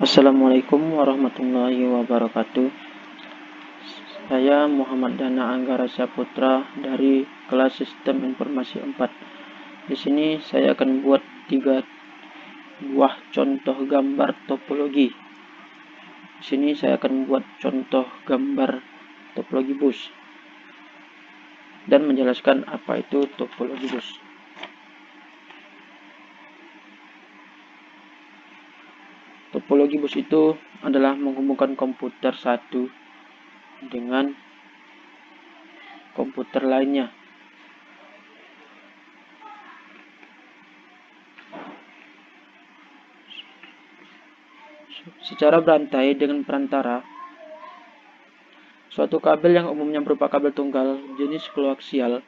Assalamualaikum warahmatullahi wabarakatuh. Saya Muhammad Dana Anggara Saputra dari kelas Sistem Informasi 4. Di sini saya akan buat 3 buah contoh gambar topologi. Di sini saya akan buat contoh gambar topologi bus dan menjelaskan apa itu topologi bus. Topologi bus itu adalah menghubungkan komputer satu dengan komputer lainnya. Secara berantai dengan perantara suatu kabel yang umumnya berupa kabel tunggal jenis koaksial.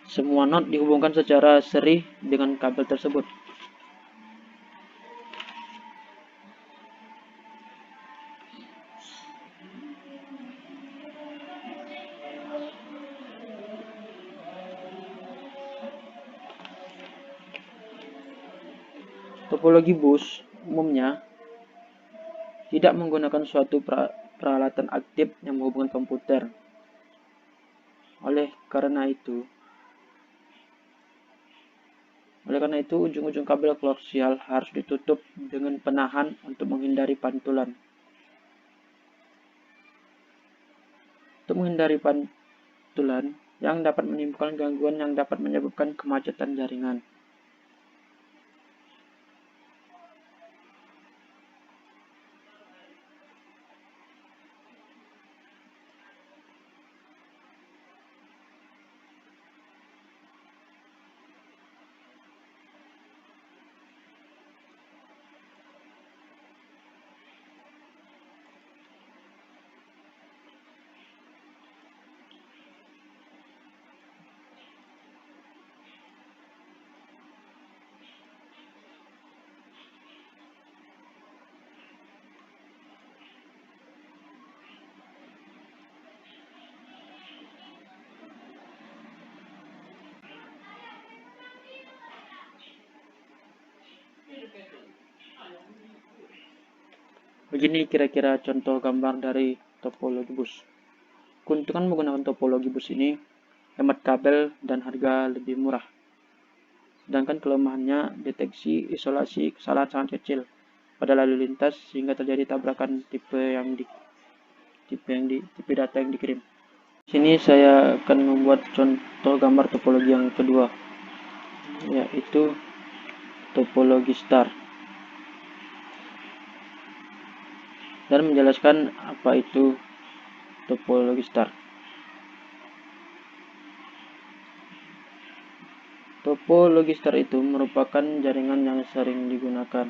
Semua not dihubungkan secara seri dengan kabel tersebut. Topologi bus umumnya tidak menggunakan suatu peralatan aktif yang menghubungkan komputer. Oleh karena itu, ujung-ujung kabel koaksial harus ditutup dengan penahan untuk menghindari pantulan. Untuk menghindari pantulan yang dapat menimbulkan gangguan yang dapat menyebabkan kemacetan jaringan. Begini kira-kira contoh gambar dari topologi bus. Keuntungan menggunakan topologi bus ini hemat kabel dan harga lebih murah. Sedangkan kelemahannya deteksi isolasi kesalahan sangat kecil pada lalu lintas sehingga terjadi tabrakan tipe data yang dikirim. Di sini saya akan membuat contoh gambar topologi yang kedua, yaitu topologi star, dan menjelaskan apa itu topologi star. Topologi star itu merupakan jaringan yang sering digunakan.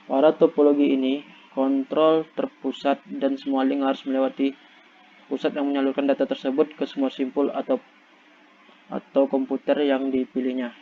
Pada topologi ini, kontrol terpusat dan semua link harus melewati pusat yang menyalurkan data tersebut ke semua simpul atau komputer yang dipilihnya.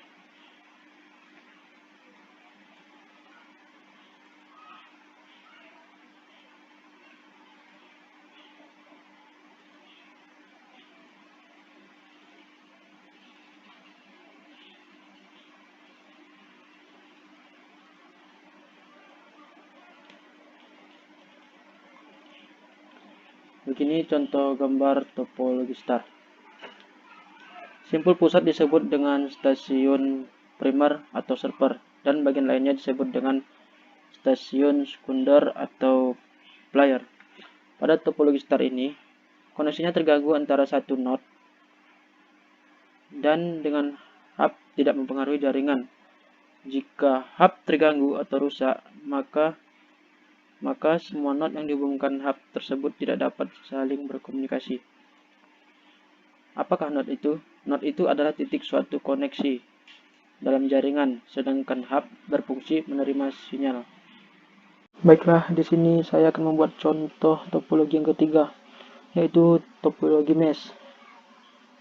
Begini contoh gambar topologi star. Simpul pusat disebut dengan stasiun primer atau server, dan bagian lainnya disebut dengan stasiun sekunder atau player. Pada topologi star ini, koneksinya terganggu antara satu node dan dengan hub tidak mempengaruhi jaringan. Jika hub terganggu atau rusak, maka semua node yang dihubungkan hub tersebut tidak dapat saling berkomunikasi. Apakah node itu? Node itu adalah titik suatu koneksi dalam jaringan, sedangkan hub berfungsi menerima sinyal. Baiklah, di sini saya akan membuat contoh topologi yang ketiga, yaitu topologi mesh.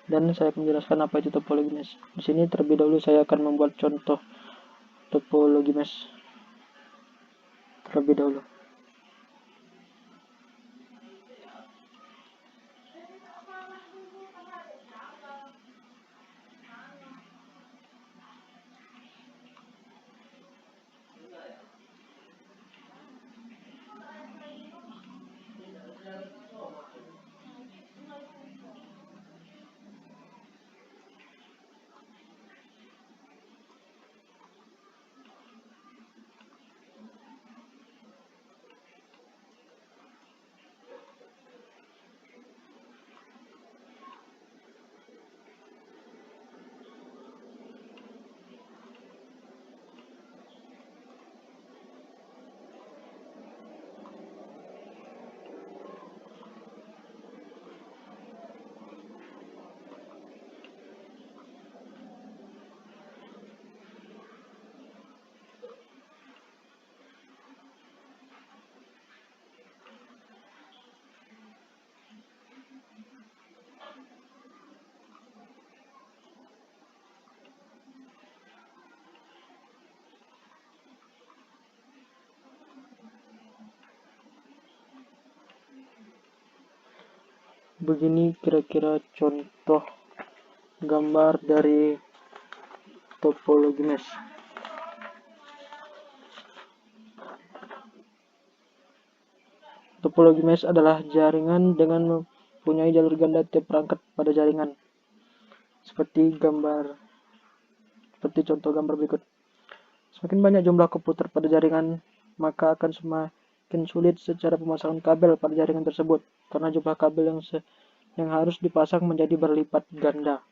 Dan saya akan menjelaskan apa itu topologi mesh. Di sini terlebih dahulu saya akan membuat contoh topologi mesh terlebih dahulu. Begini kira-kira contoh gambar dari topologi mesh. Topologi mesh adalah jaringan dengan mempunyai jalur ganda tiap perangkat pada jaringan. Seperti contoh gambar berikut. Semakin banyak jumlah komputer pada jaringan, maka akan semakin sulit secara pemasangan kabel pada jaringan tersebut, karena jumlah kabel yang harus dipasang menjadi berlipat ganda.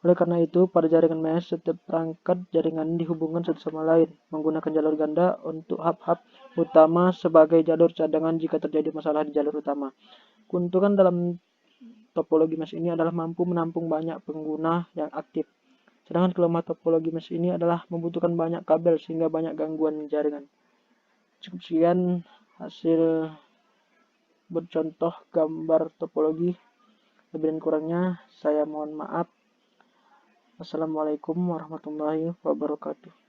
Oleh karena itu, pada jaringan mesh, setiap perangkat jaringan dihubungkan satu sama lain menggunakan jalur ganda untuk hub-hub utama sebagai jalur cadangan jika terjadi masalah di jalur utama. Keuntungan dalam topologi mesh ini adalah mampu menampung banyak pengguna yang aktif. Sedangkan kelemahan topologi mesh ini adalah membutuhkan banyak kabel sehingga banyak gangguan jaringan. Cukup sekian hasil bercontoh gambar topologi. Lebih dan kurangnya saya mohon maaf. Wassalamualaikum warahmatullahi wabarakatuh.